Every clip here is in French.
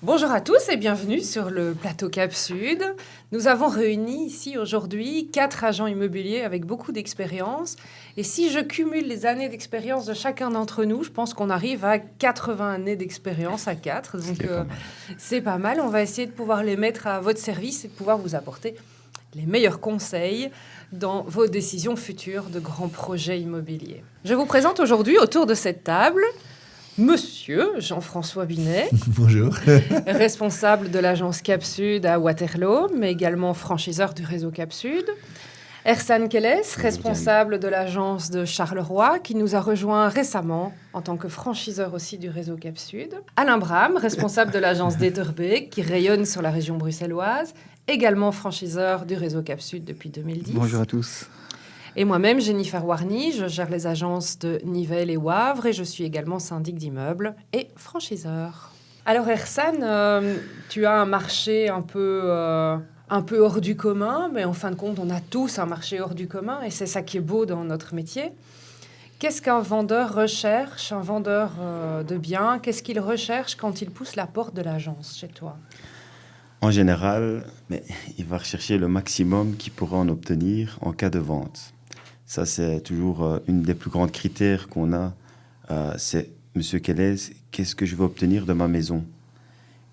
Bonjour à tous et bienvenue sur le plateau Cap Sud. Nous avons réuni ici aujourd'hui 4 agents immobiliers avec beaucoup d'expérience. Et si je cumule les années d'expérience de chacun d'entre nous, je pense qu'on arrive à 80 années d'expérience à 4. Donc c'est pas mal. On va essayer de pouvoir les mettre à votre service et de pouvoir vous apporter les meilleurs conseils dans vos décisions futures de grands projets immobiliers. Je vous présente aujourd'hui autour de cette table Monsieur Jean-François Binet. Bonjour. Responsable de l'agence Cap Sud à Waterloo, mais également franchiseur du réseau Cap Sud. Ersan Keles, responsable de l'agence de Charleroi, qui nous a rejoint récemment en tant que franchiseur aussi du réseau Cap Sud. Alain Bram, responsable de l'agence d'Etterbeek, qui rayonne sur la région bruxelloise, également franchiseur du réseau Cap Sud depuis 2010. Bonjour à tous. Et moi-même, Jennifer Warny, je gère les agences de Nivelles et Wavre et je suis également syndic d'immeubles et franchiseur. Alors Ersan, tu as un marché un peu hors du commun, mais en fin de compte, on a tous un marché hors du commun et c'est ça qui est beau dans notre métier. Qu'est-ce qu'un vendeur recherche, un vendeur de biens? Qu'est-ce qu'il recherche quand il pousse la porte de l'agence chez toi? En général, il va rechercher le maximum qu'il pourra en obtenir en cas de vente. Ça, c'est toujours une des plus grands critères qu'on a. C'est, Monsieur Keles, qu'est-ce que je vais obtenir de ma maison?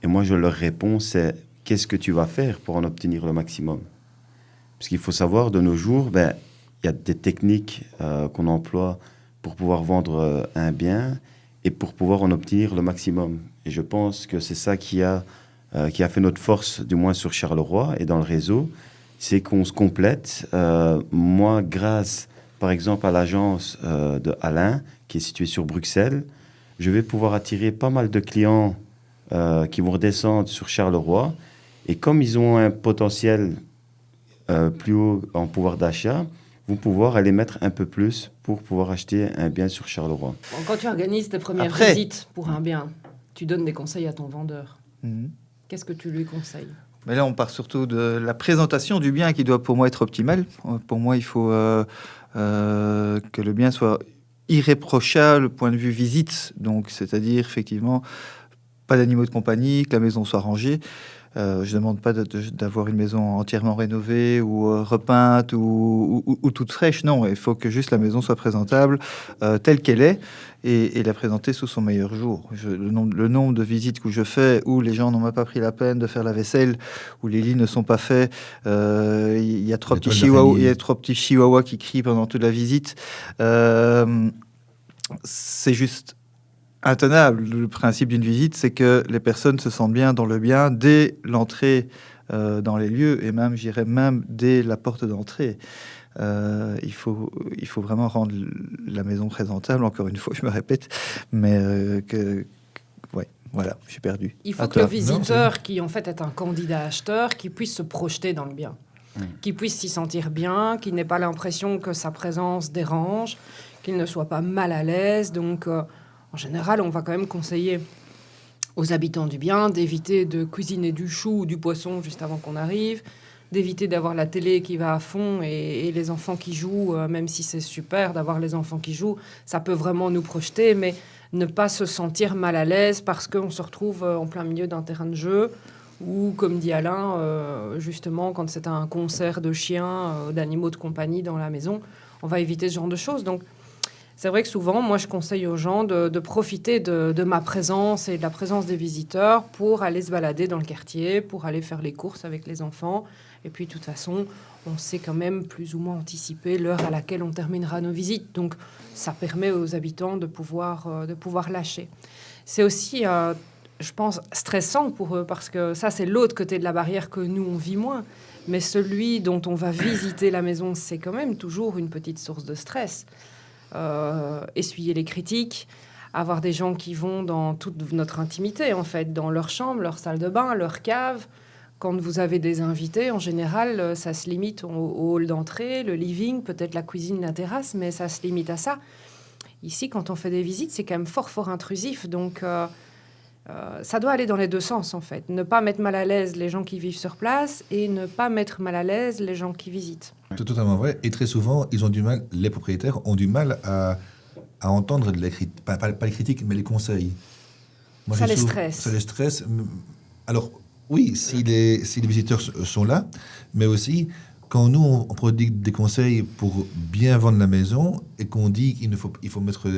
Et moi, je leur réponds, c'est qu'est-ce que tu vas faire pour en obtenir le maximum? Parce qu'il faut savoir, de nos jours, il y a des techniques qu'on emploie pour pouvoir vendre un bien et pour pouvoir en obtenir le maximum. Et je pense que c'est ça qui a fait notre force, du moins sur Charleroi et dans le réseau, c'est qu'on se complète. Moi, grâce, par exemple, à l'agence de Alain, qui est située sur Bruxelles, je vais pouvoir attirer pas mal de clients qui vont redescendre sur Charleroi. Et comme ils ont un potentiel plus haut en pouvoir d'achat, vont pouvoir aller mettre un peu plus pour pouvoir acheter un bien sur Charleroi. Bon, quand tu organises tes premières visites pour un bien, tu donnes des conseils à ton vendeur. Qu'est-ce que tu lui conseilles? Mais là, on part surtout de la présentation du bien qui doit pour moi être optimale. Pour moi, il faut que le bien soit irréprochable au point de vue visite. Donc, c'est-à-dire, effectivement, pas d'animaux de compagnie, que la maison soit rangée. Je ne demande pas d'avoir une maison entièrement rénovée ou repeinte ou toute fraîche. Non, il faut que juste la maison soit présentable telle qu'elle est et la présenter sous son meilleur jour. Le nombre de visites que je fais où les gens n'ont même pas pris la peine de faire la vaisselle, où les lits ne sont pas faits, il y a trois petits chihuahuas qui crient pendant toute la visite. C'est juste intenable. Le principe d'une visite, c'est que les personnes se sentent bien dans le bien dès l'entrée dans les lieux et même, j'irais même dès la porte d'entrée. Il faut vraiment rendre la maison présentable. Encore une fois, je me répète, mais voilà, je suis perdu. Il faut que le visiteur, qui en fait est un candidat acheteur, qui puisse se projeter dans le bien, qui puisse s'y sentir bien, qu'il n'ait pas l'impression que sa présence dérange, qu'il ne soit pas mal à l'aise. Donc, en général, on va quand même conseiller aux habitants du bien d'éviter de cuisiner du chou ou du poisson juste avant qu'on arrive, d'éviter d'avoir la télé qui va à fond et les enfants qui jouent, même si c'est super d'avoir les enfants qui jouent, ça peut vraiment nous projeter, mais ne pas se sentir mal à l'aise parce qu'on se retrouve en plein milieu d'un terrain de jeu ou, comme dit Alain, justement, quand c'est un concert de chiens, d'animaux de compagnie dans la maison, on va éviter ce genre de choses. Donc, c'est vrai que souvent, moi, je conseille aux gens de profiter de ma présence et de la présence des visiteurs pour aller se balader dans le quartier, pour aller faire les courses avec les enfants. Et puis, de toute façon, on sait quand même plus ou moins anticiper l'heure à laquelle on terminera nos visites. Donc, ça permet aux habitants de pouvoir lâcher. C'est aussi, je pense, stressant pour eux parce que ça, c'est l'autre côté de la barrière que nous, on vit moins. Mais celui dont on va visiter la maison, c'est quand même toujours une petite source de stress. Essuyer les critiques, avoir des gens qui vont dans toute notre intimité, en fait, dans leur chambre, leur salle de bain, leur cave. Quand vous avez des invités, en général, ça se limite au hall d'entrée, le living, peut-être la cuisine, la terrasse, mais ça se limite à ça. Ici, quand on fait des visites, c'est quand même fort intrusif. Donc, ça doit aller dans les deux sens, en fait. Ne pas mettre mal à l'aise les gens qui vivent sur place et ne pas mettre mal à l'aise les gens qui visitent. C'est totalement vrai. Et très souvent, les propriétaires ont du mal à entendre pas les critiques, mais les conseils. Ça les stresse. Ça les stresse. Alors, oui, si les visiteurs sont là, mais aussi quand nous, on prodigue des conseils pour bien vendre la maison et qu'on dit il faut mettre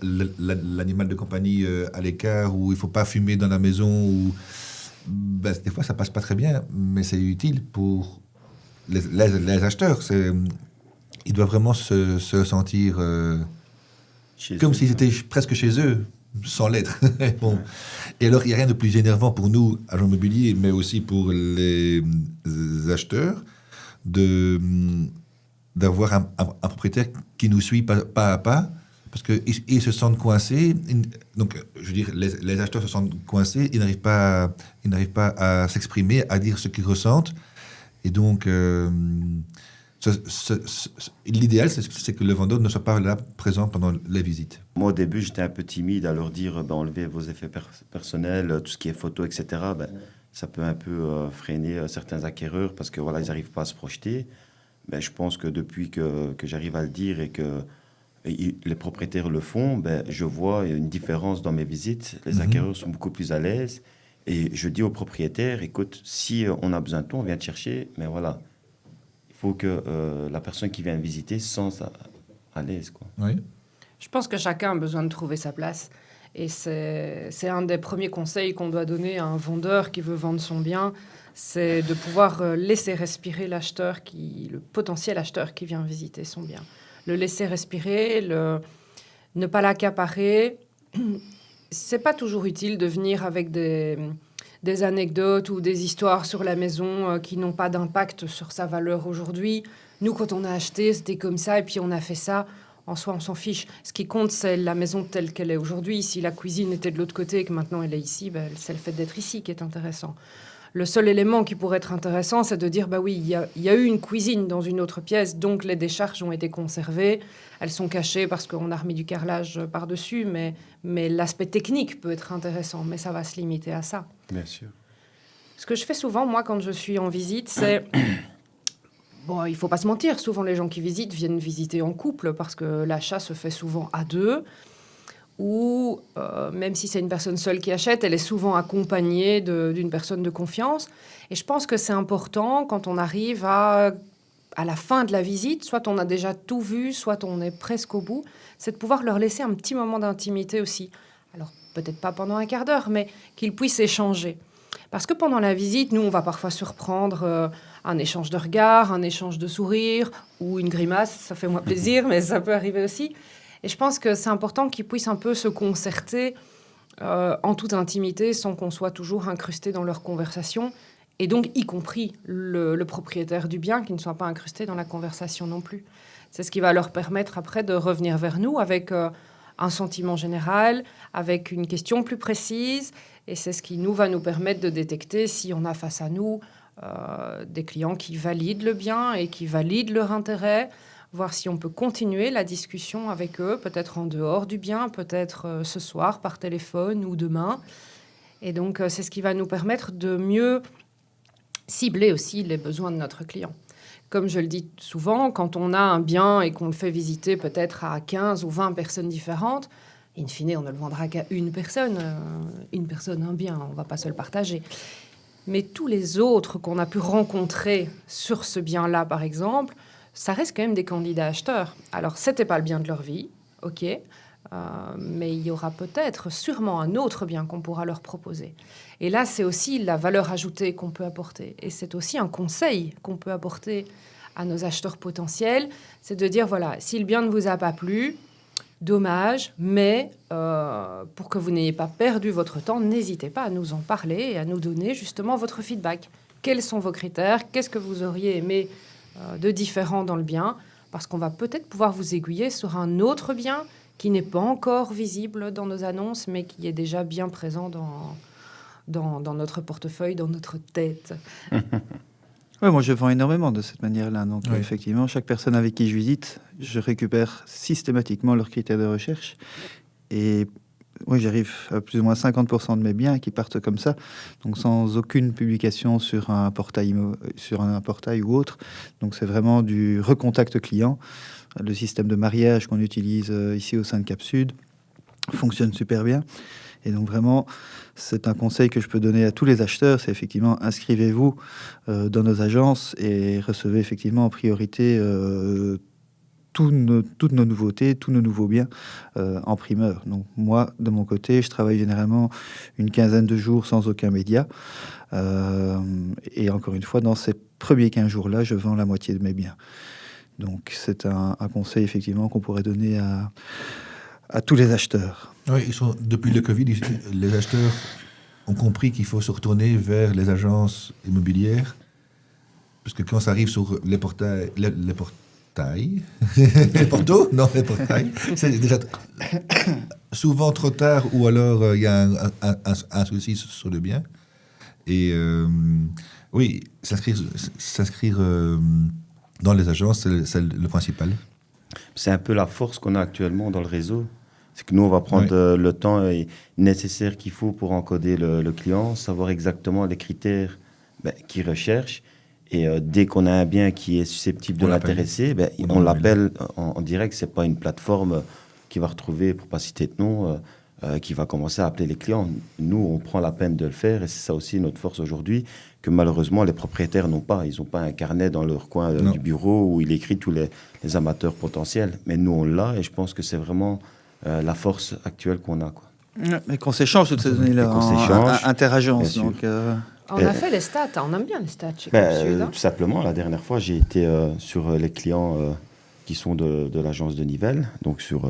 l'animal de compagnie à l'écart ou il ne faut pas fumer dans la maison, ou, ben, des fois, ça passe pas très bien, mais c'est utile pour les acheteurs. Ils doivent vraiment se sentir comme s'ils étaient presque chez eux, sans l'être. Bon. Et alors, il n'y a rien de plus énervant pour nous, agents immobiliers, mais aussi pour les acheteurs, d'avoir un propriétaire qui nous suit pas à pas, parce qu'ils se sentent coincés. Donc, je veux dire, les acheteurs se sentent coincés, ils n'arrivent pas à s'exprimer, à dire ce qu'ils ressentent. Et donc, l'idéal, c'est que le vendeur ne soit pas là présent pendant les visites. Moi, au début, j'étais un peu timide à leur dire enlevez vos effets personnels, tout ce qui est photo, etc. Ça peut un peu freiner certains acquéreurs parce que voilà, ils n'arrivent pas à se projeter. Je pense que depuis que j'arrive à le dire et que les propriétaires le font, je vois une différence dans mes visites. Les acquéreurs sont beaucoup plus à l'aise. Et je dis aux propriétaires, écoute, si on a besoin de toi, on vient te chercher, mais voilà. Il faut que la personne qui vient visiter se sente à l'aise, quoi. Oui. Je pense que chacun a besoin de trouver sa place. Et c'est un des premiers conseils qu'on doit donner à un vendeur qui veut vendre son bien, c'est de pouvoir laisser respirer le potentiel acheteur qui vient visiter son bien. Le laisser respirer, ne pas l'accaparer. C'est pas toujours utile de venir avec des anecdotes ou des histoires sur la maison qui n'ont pas d'impact sur sa valeur aujourd'hui. Nous, quand on a acheté, c'était comme ça et puis on a fait ça. En soi, on s'en fiche. Ce qui compte, c'est la maison telle qu'elle est aujourd'hui. Si la cuisine était de l'autre côté et que maintenant elle est ici, c'est le fait d'être ici qui est intéressant. Le seul élément qui pourrait être intéressant, c'est de dire, oui, il y a eu une cuisine dans une autre pièce, donc les décharges ont été conservées. Elles sont cachées parce qu'on a remis du carrelage par-dessus, mais l'aspect technique peut être intéressant, mais ça va se limiter à ça. Bien sûr. Ce que je fais souvent, moi, quand je suis en visite, c'est... Bon, il ne faut pas se mentir, souvent les gens qui visitent viennent visiter en couple parce que l'achat se fait souvent à deux. Ou même si c'est une personne seule qui achète, elle est souvent accompagnée d'une personne de confiance. Et je pense que c'est important quand on arrive à la fin de la visite, soit on a déjà tout vu, soit on est presque au bout, c'est de pouvoir leur laisser un petit moment d'intimité aussi. Alors peut-être pas pendant un quart d'heure, mais qu'ils puissent échanger. Parce que pendant la visite, nous, on va parfois surprendre un échange de regards, un échange de sourires ou une grimace. Ça fait moins plaisir, mais ça peut arriver aussi. Et je pense que c'est important qu'ils puissent un peu se concerter en toute intimité sans qu'on soit toujours incrusté dans leur conversation. Et donc, y compris le propriétaire du bien qui ne soit pas incrusté dans la conversation non plus. C'est ce qui va leur permettre après de revenir vers nous avec un sentiment général, avec une question plus précise. Et c'est ce qui va nous permettre de détecter si on a face à nous des clients qui valident le bien et qui valident leur intérêt, voir si on peut continuer la discussion avec eux, peut-être en dehors du bien, peut-être ce soir par téléphone ou demain. Et donc, c'est ce qui va nous permettre de mieux cibler aussi les besoins de notre client. Comme je le dis souvent, quand on a un bien et qu'on le fait visiter peut-être à 15 ou 20 personnes différentes, in fine, on ne le vendra qu'à une personne, un bien, on ne va pas se le partager. Mais tous les autres qu'on a pu rencontrer sur ce bien-là, par exemple, ça reste quand même des candidats acheteurs. Alors, ce n'était pas le bien de leur vie, ok, mais il y aura peut-être sûrement un autre bien qu'on pourra leur proposer. Et là, c'est aussi la valeur ajoutée qu'on peut apporter. Et c'est aussi un conseil qu'on peut apporter à nos acheteurs potentiels, c'est de dire, voilà, si le bien ne vous a pas plu, dommage, mais pour que vous n'ayez pas perdu votre temps, n'hésitez pas à nous en parler et à nous donner justement votre feedback. Quels sont vos critères? Qu'est-ce que vous auriez aimé de différent dans le bien? Parce qu'on va peut-être pouvoir vous aiguiller sur un autre bien qui n'est pas encore visible dans nos annonces, mais qui est déjà bien présent dans notre portefeuille, dans notre tête. Ouais, moi, je vends énormément de cette manière-là. Donc, oui. Effectivement, chaque personne avec qui je visite, je récupère systématiquement leurs critères de recherche. Et oui, j'arrive à plus ou moins 50% de mes biens qui partent comme ça, donc sans aucune publication sur un portail ou autre. Donc, c'est vraiment du recontact client. Le système de mariage qu'on utilise ici au sein de Cap Sud, fonctionne super bien. Et donc vraiment, c'est un conseil que je peux donner à tous les acheteurs, c'est effectivement inscrivez-vous dans nos agences et recevez effectivement en priorité toutes nos nouveautés, tous nos nouveaux biens en primeur. Donc moi, de mon côté, je travaille généralement une quinzaine de jours sans aucun média. Et encore une fois, dans ces premiers 15 jours-là, je vends la moitié de mes biens. Donc c'est un conseil effectivement qu'on pourrait donner à tous les acheteurs. Oui, depuis le Covid, les acheteurs ont compris qu'il faut se retourner vers les agences immobilières, parce que quand ça arrive sur les portails, les portails, les portos, non, les portails, c'est déjà souvent trop tard, ou alors il y a un souci sur le bien. Et oui, s'inscrire dans les agences, c'est le principal. C'est un peu la force qu'on a actuellement dans le réseau. C'est que nous, on va prendre le temps nécessaire qu'il faut pour encoder le client, savoir exactement les critères qu'il recherche. Et dès qu'on a un bien qui est susceptible de l'intéresser, on l'appelle en direct. Ce n'est pas une plateforme qui va retrouver, pour ne pas citer de nom, qui va commencer à appeler les clients. Nous, on prend la peine de le faire. Et c'est ça aussi notre force aujourd'hui, que malheureusement, les propriétaires n'ont pas. Ils n'ont pas un carnet dans leur coin du bureau où il écrit tous les amateurs potentiels. Mais nous, on l'a. Et je pense que c'est vraiment la force actuelle qu'on a, quoi. Et qu'on s'échange toutes ces données-là en interagence. Donc, on a fait les stats, on aime bien les stats chez tout simplement, la dernière fois, j'ai été sur les clients qui sont de l'agence de Nivelles, donc sur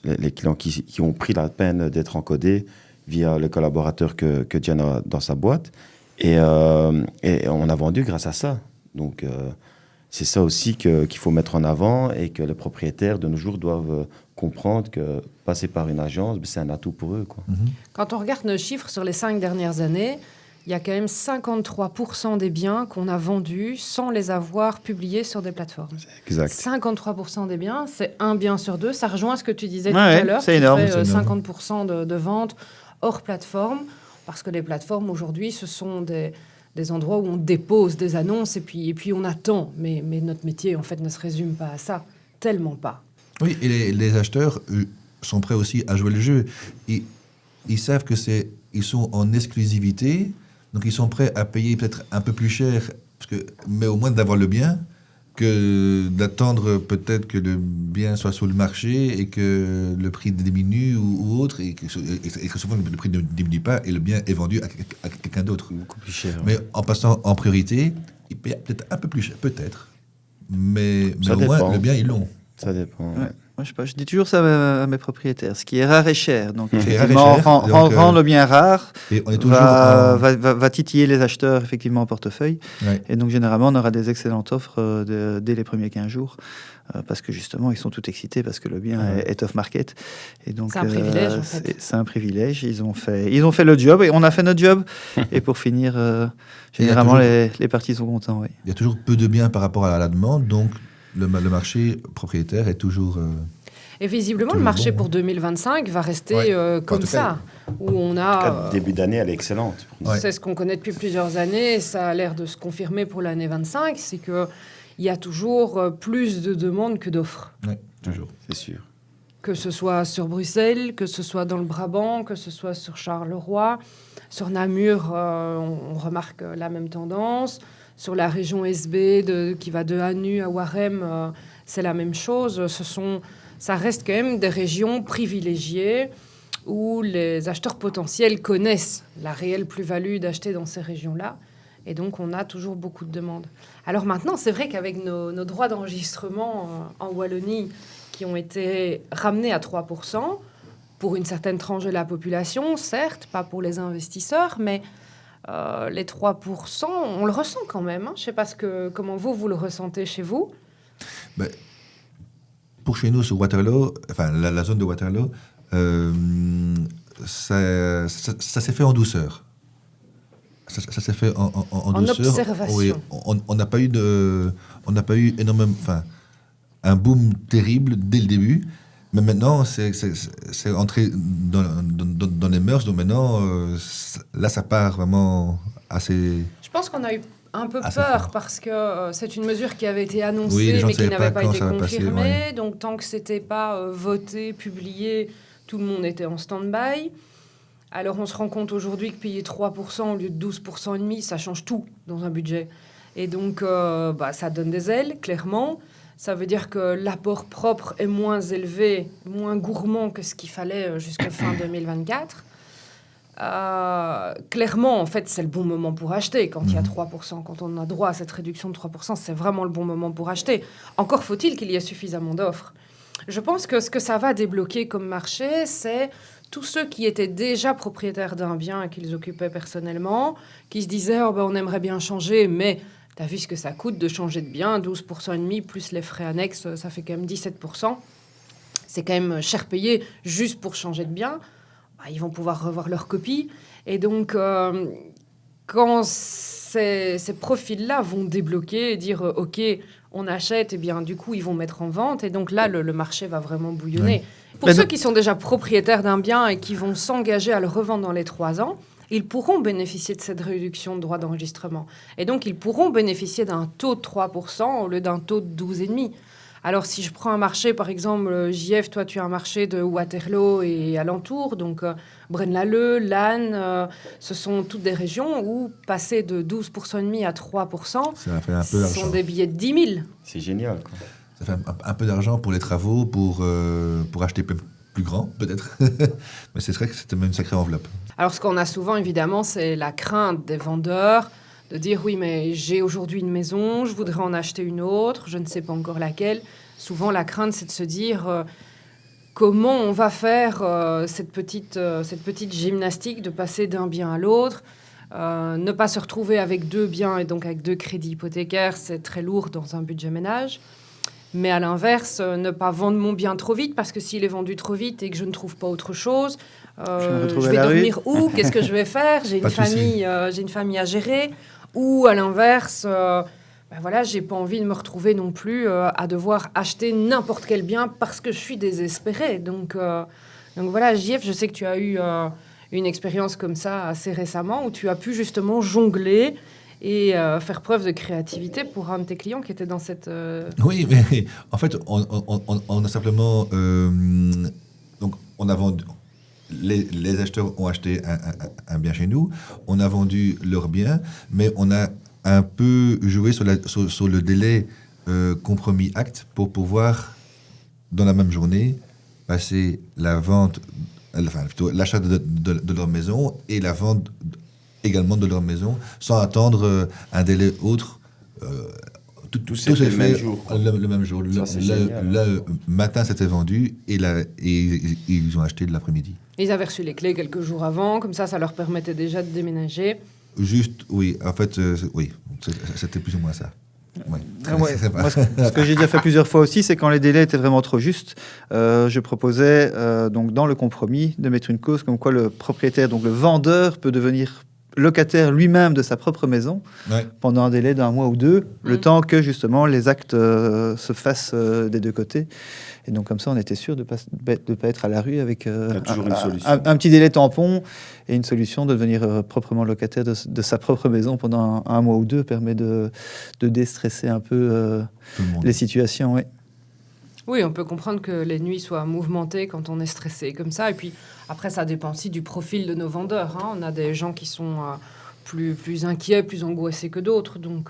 les clients qui ont pris la peine d'être encodés via le collaborateur que Diane a dans sa boîte. Et on a vendu grâce à ça. Donc, c'est ça aussi qu'il faut mettre en avant et que les propriétaires de nos jours doivent comprendre que passer par une agence, c'est un atout pour eux, quoi. Quand on regarde nos chiffres sur les 5 dernières années, il y a quand même 53% des biens qu'on a vendus sans les avoir publiés sur des plateformes. Exact. 53% des biens, c'est un bien sur deux. Ça rejoint ce que tu disais tout à l'heure. C'est énorme. Tu fais 50% de ventes hors plateforme, parce que les plateformes, aujourd'hui, ce sont des endroits où on dépose des annonces et puis on attend. Mais notre métier, en fait, ne se résume pas à ça. Tellement pas. Oui, et les acheteurs sont prêts aussi à jouer le jeu. Ils savent ils sont en exclusivité, donc ils sont prêts à payer peut-être un peu plus cher, mais au moins d'avoir le bien, que d'attendre peut-être que le bien soit sur le marché et que le prix diminue ou autre, et que souvent le prix ne diminue pas et le bien est vendu à quelqu'un d'autre. Beaucoup plus cher. Mais en passant en priorité, il paye peut-être un peu plus cher, peut-être. Mais au moins, le bien, ils l'ont. Ça dépend. Ouais. Moi, je dis toujours ça à mes propriétaires. Ce qui est rare est cher. Donc, effectivement, rendre le bien rare et on est toujours va titiller les acheteurs effectivement en portefeuille. Ouais. Et donc, généralement, on aura des excellentes offres dès les premiers 15 jours. Parce que justement, ils sont tout excités parce que le bien est off-market. Et donc, c'est un privilège, en fait. C'est un privilège. Ils ont fait le job et on a fait notre job. Et pour finir, généralement, les parties sont contents. Oui. Il y a toujours peu de biens par rapport à la demande, donc le marché propriétaire est toujours... Et visiblement, le marché pour 2025 va rester comme ça, où on a... début d'année, elle est excellente. C'est ce qu'on connaît depuis plusieurs années, ça a l'air de se confirmer pour l'année 25, c'est qu'il y a toujours plus de demandes que d'offres. Oui, toujours. C'est sûr. Que ce soit sur Bruxelles, que ce soit dans le Brabant, que ce soit sur Charleroi. Sur Namur, on remarque la même tendance. Sur la région SB, qui va de Hanu à Warem, c'est la même chose. Ça reste quand même des régions privilégiées où les acheteurs potentiels connaissent la réelle plus-value d'acheter dans ces régions-là. Et donc, on a toujours beaucoup de demandes. Alors maintenant, c'est vrai qu'avec nos droits d'enregistrement en Wallonie qui ont été ramenés à 3%, pour une certaine tranche de la population, certes, pas pour les investisseurs, mais les 3%, on le ressent quand même. Je ne sais pas comment vous le ressentez chez vous. Ben, pour chez nous, sur Waterloo, enfin la zone de Waterloo, ça s'est fait en douceur. Ça s'est fait en douceur. Observation. Oui, on n'a pas eu énormément, un boom terrible dès le début. Mais maintenant, c'est entré dans les mœurs. Donc maintenant, là, ça part vraiment assez... Je pense qu'on a eu un peu peur fort. parce que c'est une mesure qui avait été annoncée mais qui n'avait pas été confirmée. Donc tant que c'était pas voté, publié, tout le monde était en stand-by. Alors on se rend compte aujourd'hui que payer 3% au lieu de 12% et demi, ça change tout dans un budget. Et donc ça donne des ailes, clairement. Ça veut dire que l'apport propre est moins élevé, moins gourmand que ce qu'il fallait jusqu'à fin 2024. Clairement, en fait, c'est le bon moment pour acheter quand il y a 3%. Quand on a droit à cette réduction de 3%, c'est vraiment le bon moment pour acheter. Encore faut-il qu'il y ait suffisamment d'offres. Je pense que ce que ça va débloquer comme marché, c'est tous ceux qui étaient déjà propriétaires d'un bien et qu'ils occupaient personnellement, qui se disaient « on aimerait bien changer, mais tu as vu ce que ça coûte de changer de bien, 12% et demi, plus les frais annexes, ça fait quand même 17%. C'est quand même cher payé juste pour changer de bien. » Ils vont pouvoir revoir leur copie. Et donc, quand ces profils-là vont débloquer et dire « OK, on achète », et bien du coup, ils vont mettre en vente. Et donc là, le marché va vraiment bouillonner. Oui. Pour ceux qui sont déjà propriétaires d'un bien et qui vont s'engager à le revendre dans les 3 ans, ils pourront bénéficier de cette réduction de droits d'enregistrement. Et donc, ils pourront bénéficier d'un taux de 3% au lieu d'un taux de 12,5%. Alors, si je prends un marché, par exemple, JF, toi, tu as un marché de Waterloo et alentour, donc Braine-l'Alleud, Lannes, ce sont toutes des régions où passer de 12% et demi à 3%, ça fait un peu d'argent. Ce sont des billets de 10 000. C'est génial, quoi. Ça fait un peu d'argent pour les travaux, pour acheter plus grand, peut-être. Mais c'est vrai que c'était même une sacrée enveloppe. Alors, ce qu'on a souvent, évidemment, c'est la crainte des vendeurs de dire « oui, mais j'ai aujourd'hui une maison, je voudrais en acheter une autre, je ne sais pas encore laquelle ». Souvent, la crainte, c'est de se dire comment on va faire cette petite gymnastique de passer d'un bien à l'autre. Ne pas se retrouver avec 2 biens et donc avec 2 crédits hypothécaires, c'est très lourd dans un budget ménage. Mais à l'inverse, ne pas vendre mon bien trop vite, parce que s'il est vendu trop vite et que je ne trouve pas autre chose, je vais dormir où? Qu'est-ce que je vais faire? J'ai une famille à gérer. Ou à l'inverse, j'ai pas envie de me retrouver non plus à devoir acheter n'importe quel bien parce que je suis désespérée. Donc voilà, JF, je sais que tu as eu une expérience comme ça assez récemment où tu as pu justement jongler et faire preuve de créativité pour un de tes clients qui était dans cette... Oui, mais en fait, on a simplement... donc, on a vendu... Les acheteurs ont acheté un bien chez nous, on a vendu leur bien, mais on a un peu joué sur le délai compromis acte pour pouvoir, dans la même journée, passer la vente, plutôt l'achat de leur maison et la vente également de leur maison, sans attendre un délai autre. Tout s'est fait le même jour. Le même jour. Le matin, c'était vendu et ils ont acheté de l'après-midi. Ils avaient reçu les clés quelques jours avant, comme ça leur permettait déjà de déménager. Juste, oui. En fait, oui, c'était plus ou moins ça. Oui. Moi, ce que j'ai déjà fait plusieurs fois aussi, c'est quand les délais étaient vraiment trop justes, je proposais donc dans le compromis de mettre une clause comme quoi le propriétaire, donc le vendeur, peut devenir locataire lui-même de sa propre maison pendant un délai d'1 mois ou 2, le temps que justement les actes se fassent des 2 côtés. Et donc comme ça, on était sûr de ne pas être à la rue avec un petit délai tampon, et une solution de devenir proprement locataire de sa propre maison pendant un mois ou 2 permet de déstresser un peu les situations. Ouais. Oui, on peut comprendre que les nuits soient mouvementées quand on est stressé comme ça. Et puis après, ça dépend aussi du profil de nos vendeurs. Hein. On a des gens qui sont plus inquiets, plus angoissés que d'autres. Donc,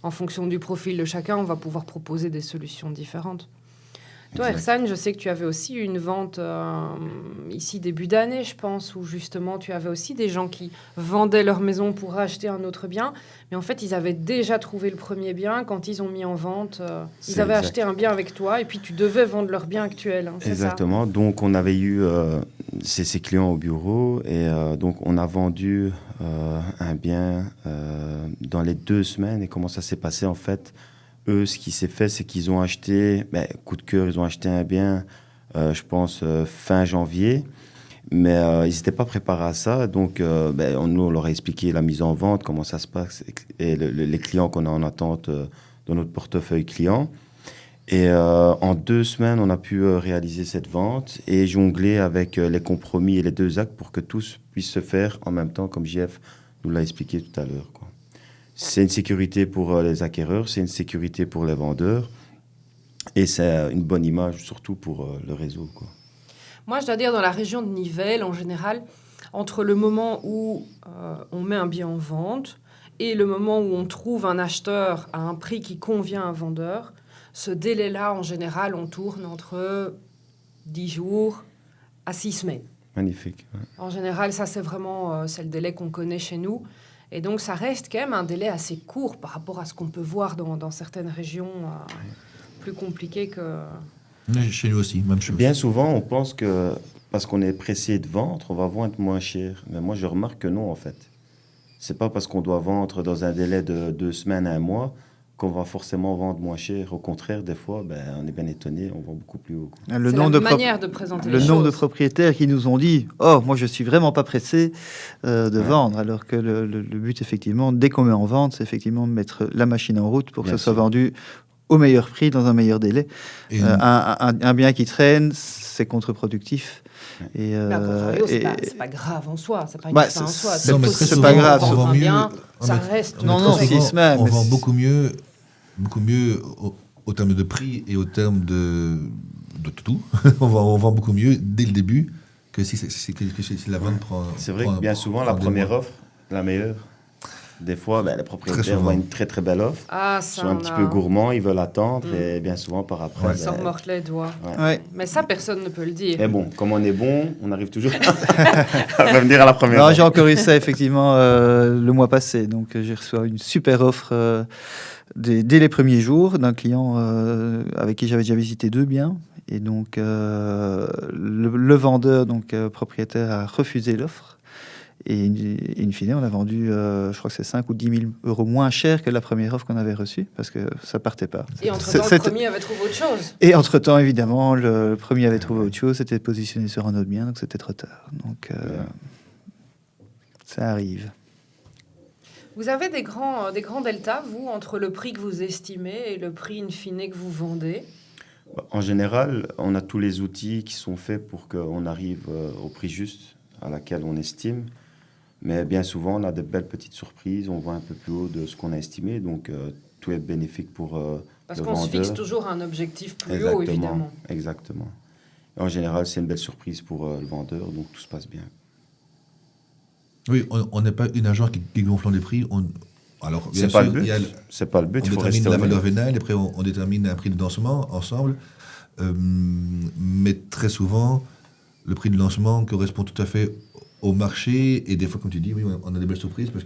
en fonction du profil de chacun, on va pouvoir proposer des solutions différentes. Toi, Ersan, je sais que tu avais aussi une vente ici début d'année, je pense, où justement tu avais aussi des gens qui vendaient leur maison pour acheter un autre bien. Mais en fait, ils avaient déjà trouvé le premier bien. Quand ils ont mis en vente, ils avaient acheté un bien avec toi et puis tu devais vendre leur bien actuel. Hein, c'est exactement. Ça. Donc, on avait eu ces clients au bureau et donc on a vendu un bien dans les 2 semaines. Et comment ça s'est passé en fait? Eux, ce qui s'est fait, c'est qu'ils ont acheté, coup de cœur, ils ont acheté un bien, je pense, fin janvier. Mais ils n'étaient pas préparés à ça. Donc, nous, on leur a expliqué la mise en vente, comment ça se passe, et les clients qu'on a en attente dans notre portefeuille client. Et en 2 semaines, on a pu réaliser cette vente et jongler avec les compromis et les 2 actes pour que tous puissent se faire en même temps, comme JF nous l'a expliqué tout à l'heure, quoi. C'est une sécurité pour les acquéreurs, c'est une sécurité pour les vendeurs et c'est une bonne image surtout pour le réseau, quoi. Moi, je dois dire, dans la région de Nivelles, en général, entre le moment où on met un bien en vente et le moment où on trouve un acheteur à un prix qui convient à un vendeur, ce délai-là, en général, on tourne entre 10 jours à 6 semaines. Magnifique. Ouais. En général, ça, c'est vraiment c'est le délai qu'on connaît chez nous. Et donc, ça reste quand même un délai assez court par rapport à ce qu'on peut voir dans certaines régions plus compliquées que... Chez nous aussi, même chose. Bien souvent, on pense que parce qu'on est pressé de vendre, on va vendre moins cher. Mais moi, je remarque que non, en fait. C'est pas parce qu'on doit vendre dans un délai de 2 semaines à 1 mois qu'on va forcément vendre moins cher. Au contraire, des fois, on est bien étonné, on vend beaucoup plus haut. Le C'est nombre la manière de présenter les le nombre de choses. propriétaires qui nous ont dit « Oh, moi, je suis vraiment pas pressé de vendre », alors que le but, effectivement, dès qu'on met en vente, c'est effectivement de mettre la machine en route pour que Bien ça soit sûr. vendu au meilleur prix, dans un meilleur délai. Et Un bien qui traîne, c'est contre-productif. Et, Mais à contrario, et- c'est pas grave en soi. C'est pas une Bah, fin en soi. c'est- non, mais possible très c'est pas de grave, vendre on vend un mieux. bien, ça mais- reste... mais Non, très non, souvent, six semaines, on mais vend c'est- beaucoup mieux au terme de prix et au terme de tout. on vend beaucoup mieux dès le début que si la vente prend. C'est vrai prend- que bien souvent, la prend des première mois. offre, la meilleure. Des fois, les Très propriétaires souvent. voient une très très belle offre. Ah, Ils ça, sont un on petit a- peu gourmands, ils veulent attendre. Mm. Et bien souvent, par après, Ouais. Ils s'en mordent les doigts. Ouais. Mais ça, personne ne peut le dire. Mais bon, comme on est bon, on arrive toujours à revenir à la première Non, offre. j'ai encore eu ça effectivement le mois passé. Donc j'ai reçu une super offre dès les premiers jours d'un client avec qui j'avais déjà visité 2 biens. Et donc le vendeur, donc propriétaire, a refusé l'offre. Et in fine, on a vendu, je crois que c'est 5 ou 10 000 euros moins cher que la première offre qu'on avait reçue parce que ça partait pas. Et entre-temps, le premier avait trouvé autre chose. Et entre-temps, évidemment, le premier avait trouvé autre chose, c'était positionné sur un autre bien, donc c'était trop tard. Donc ça arrive. Vous avez des grands deltas, vous, entre le prix que vous estimez et le prix in fine que vous vendez? En général, on a tous les outils qui sont faits pour qu'on arrive au prix juste à laquelle on estime. Mais bien souvent, on a de belles petites surprises. On voit un peu plus haut de ce qu'on a estimé. Donc, tout est bénéfique pour Parce le qu'on se vendeur. fixe toujours un objectif plus Exactement, haut, évidemment. Exactement. Et en général, c'est une belle surprise pour le vendeur. Donc, tout se passe bien. Oui, on n'est pas une agence qui gonfle les prix. Alors, bien C'est pas sûr, le but. il y a C'est pas le but. on Il faut détermine rester la valeur honnête. vénale, après on détermine un prix de lancement ensemble. Mais très souvent, le prix de lancement correspond tout à fait au marché. Et des fois, comme tu dis, oui, on a des belles surprises parce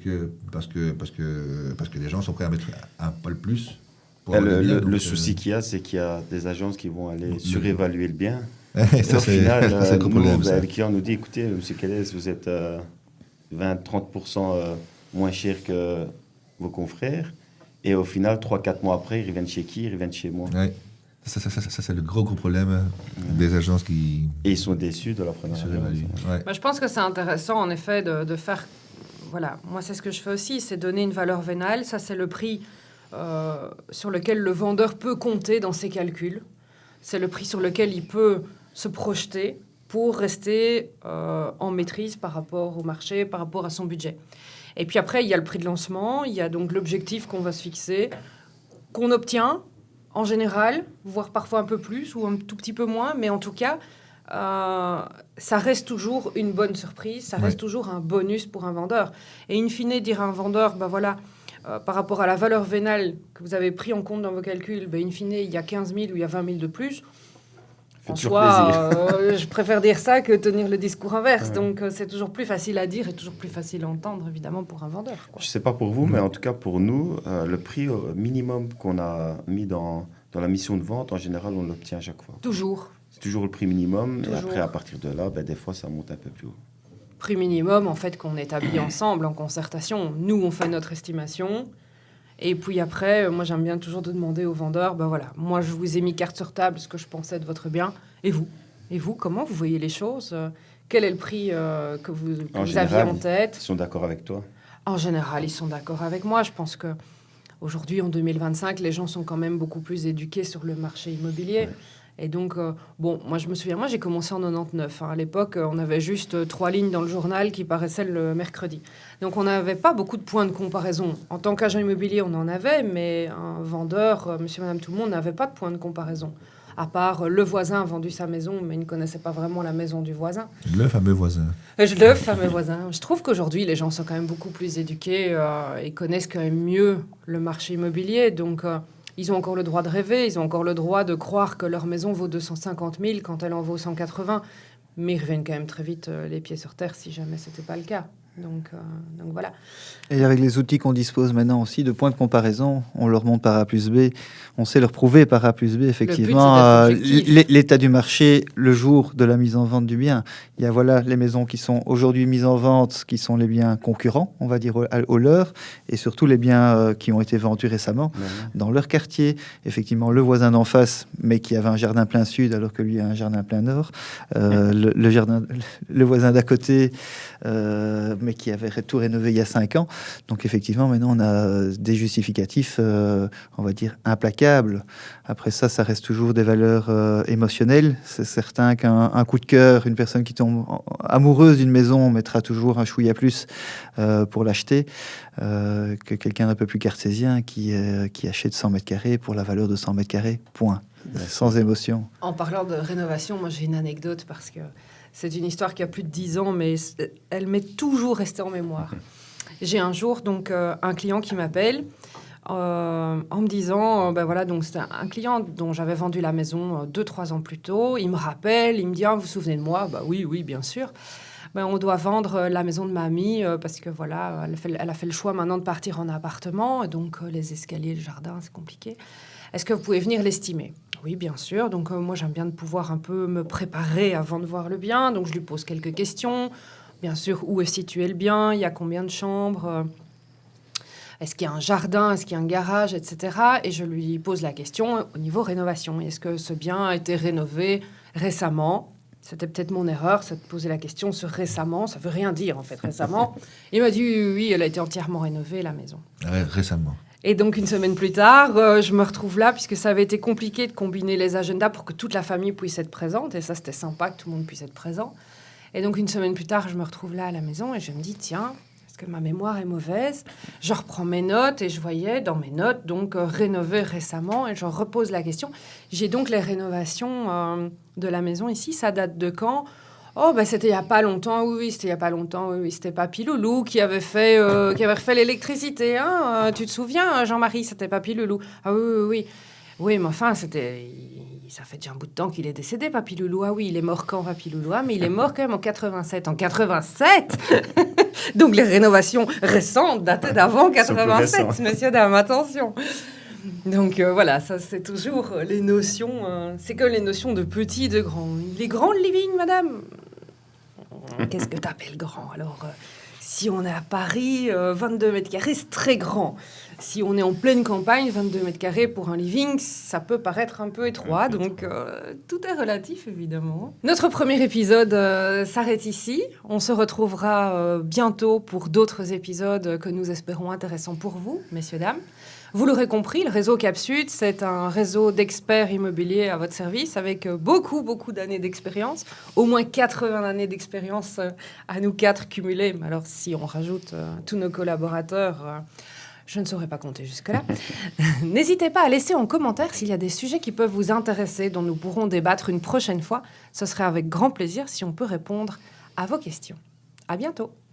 que les gens sont prêts à mettre un poil plus. pour Et avoir des biens, le donc, souci qu'il y a, c'est qu'il y a des agences qui vont aller surévaluer le bien. ça, Et au c'est final, ça, c'est le gros nous, problème. ça. le client nous dit, écoutez, monsieur Kellez, vous êtes 20-30% moins cher que vos confrères. Et au final, 3-4 mois après, ils reviennent chez qui? Ils reviennent chez moi. Ouais. Ça, c'est le gros problème des agences qui Et ils sont déçus de la première surévaluent. agence. Ouais. Bah, je pense que c'est intéressant, en effet, de faire... Voilà, moi, c'est ce que je fais aussi, c'est donner une valeur vénale. Ça, c'est le prix sur lequel le vendeur peut compter dans ses calculs. C'est le prix sur lequel il peut se projeter pour rester en maîtrise par rapport au marché, par rapport à son budget. Et puis après, il y a le prix de lancement, il y a donc l'objectif qu'on va se fixer, qu'on obtient en général, voire parfois un peu plus ou un tout petit peu moins, mais en tout cas, ça reste toujours une bonne surprise, ça reste toujours un bonus pour un vendeur. Et in fine, dire à un vendeur, ben voilà, par rapport à la valeur vénale que vous avez pris en compte dans vos calculs, ben in fine, il y a 15 000 ou il y a 20 000 de plus. Fait En toujours soi, plaisir. je préfère dire ça que tenir le discours inverse. Ouais. Donc, c'est toujours plus facile à dire et toujours plus facile à entendre, évidemment, pour un vendeur, quoi. Je ne sais pas pour vous, mais en tout cas pour nous, le prix minimum qu'on a mis dans la mission de vente, en général, on l'obtient à chaque fois. Toujours. C'est toujours le prix minimum. Et Toujours. après, à partir de là, des fois, ça monte un peu plus haut. Prix minimum, en fait, qu'on établit ensemble, en concertation. Nous, on fait notre estimation. Et puis après, moi, j'aime bien toujours de demander aux vendeurs, ben voilà, moi, je vous ai mis carte sur table ce que je pensais de votre bien. Et vous, comment vous voyez les choses? Quel est le prix que vous aviez général, en tête? Ils sont d'accord avec toi? En général, ils sont d'accord avec moi. Je pense que aujourd'hui, en 2025, les gens sont quand même beaucoup plus éduqués sur le marché immobilier. Ouais. Et donc, moi, je me souviens, moi, j'ai commencé en 99. À l'époque, on avait juste 3 lignes dans le journal qui paraissaient le mercredi. Donc, on n'avait pas beaucoup de points de comparaison. En tant qu'agent immobilier, on en avait, mais un vendeur, monsieur, madame, tout le monde, n'avait pas de points de comparaison. à part le voisin a vendu sa maison, mais il ne connaissait pas vraiment la maison du voisin. Le fameux voisin. Le fameux voisin. Je trouve qu'aujourd'hui, les gens sont quand même beaucoup plus éduqués et connaissent quand même mieux le marché immobilier. Donc, ils ont encore le droit de rêver, ils ont encore le droit de croire que leur maison vaut 250 000 quand elle en vaut 180. Mais ils reviennent quand même très vite les pieds sur terre si jamais ce n'était pas le cas. Donc voilà. Et avec les outils qu'on dispose maintenant aussi de points de comparaison, on leur montre par A plus B, on sait leur prouver par A plus B effectivement l'état du marché le jour de la mise en vente du bien. Il y a voilà les maisons qui sont aujourd'hui mises en vente, qui sont les biens concurrents, on va dire au leur, et surtout les biens qui ont été vendus récemment dans leur quartier. Effectivement, le voisin d'en face, mais qui avait un jardin plein sud alors que lui a un jardin plein nord. Le voisin d'à côté, mais qui avait tout rénové il y a 5 ans. Donc effectivement, maintenant, on a des justificatifs, on va dire, implacables. Après ça, ça reste toujours des valeurs émotionnelles. C'est certain qu'un coup de cœur, une personne qui tombe amoureuse d'une maison mettra toujours un chouïa plus pour l'acheter que quelqu'un d'un peu plus cartésien qui achète 100 mètres carrés pour la valeur de 100 mètres carrés, point. Sans émotion. En parlant de rénovation, moi j'ai une anecdote parce que c'est une histoire qui a plus de 10 ans, mais elle m'est toujours restée en mémoire. J'ai un jour donc un client qui m'appelle en me disant, donc c'était un client dont j'avais vendu la maison 2-3 ans plus tôt. Il me rappelle, il me dit, vous vous souvenez de moi ? Oui, bien sûr. On doit vendre la maison de mamie parce que voilà, elle a fait le choix maintenant de partir en appartement. Et donc les escaliers, le jardin, c'est compliqué. Est-ce que vous pouvez venir l'estimer ? Oui, bien sûr. Donc, moi, j'aime bien de pouvoir un peu me préparer avant de voir le bien. Donc, je lui pose quelques questions. Bien sûr, où est situé le bien ? Il y a combien de chambres ? Est-ce qu'il y a un jardin ? Est-ce qu'il y a un garage ? Etc. Et je lui pose la question au niveau rénovation. Est-ce que ce bien a été rénové récemment ? C'était peut-être mon erreur, c'est de poser la question sur récemment. Ça veut rien dire, en fait, récemment. Il m'a dit, oui, elle a été entièrement rénovée, la maison. Récemment. Et donc, une semaine plus tard, je me retrouve là, puisque ça avait été compliqué de combiner les agendas pour que toute la famille puisse être présente. Et ça, c'était sympa que tout le monde puisse être présent. Et donc, une semaine plus tard, je me retrouve là à la maison et je me dis, tiens, est-ce que ma mémoire est mauvaise ? Je reprends mes notes et je voyais dans mes notes, donc, rénové récemment. Et je repose la question. J'ai donc les rénovations de la maison ici. Ça date de quand ? C'était il n'y a pas longtemps, oui, c'était il n'y a pas longtemps, oui, c'était Papy Loulou qui avait fait l'électricité, hein, tu te souviens, Jean-Marie, c'était Papy Loulou. Ah oui. Oui, mais enfin, ça fait déjà un bout de temps qu'il est décédé, Papy Loulou. Ah oui, il est mort quand, Papy Loulou ? Ah, mais il est mort quand même en 87. En 87 ? Donc les rénovations récentes dataient d'avant 87, messieurs, dames, attention. Donc voilà, ça c'est toujours les notions, c'est que les notions de petit, de grand. Les grands living, madame ? Qu'est-ce que t'appelles grand ? Alors, si on est à Paris, 22 mètres carrés, c'est très grand. Si on est en pleine campagne, 22 mètres carrés pour un living, ça peut paraître un peu étroit. Donc, tout est relatif, évidemment. Notre premier épisode s'arrête ici. On se retrouvera bientôt pour d'autres épisodes que nous espérons intéressants pour vous, messieurs, dames. Vous l'aurez compris, le réseau Cap-Sud, c'est un réseau d'experts immobiliers à votre service avec beaucoup d'années d'expérience, au moins 80 années d'expérience à nous 4 cumulés. Mais alors, si on rajoute tous nos collaborateurs, je ne saurais pas compter jusque-là. N'hésitez pas à laisser en commentaire s'il y a des sujets qui peuvent vous intéresser, dont nous pourrons débattre une prochaine fois. Ce serait avec grand plaisir si on peut répondre à vos questions. À bientôt.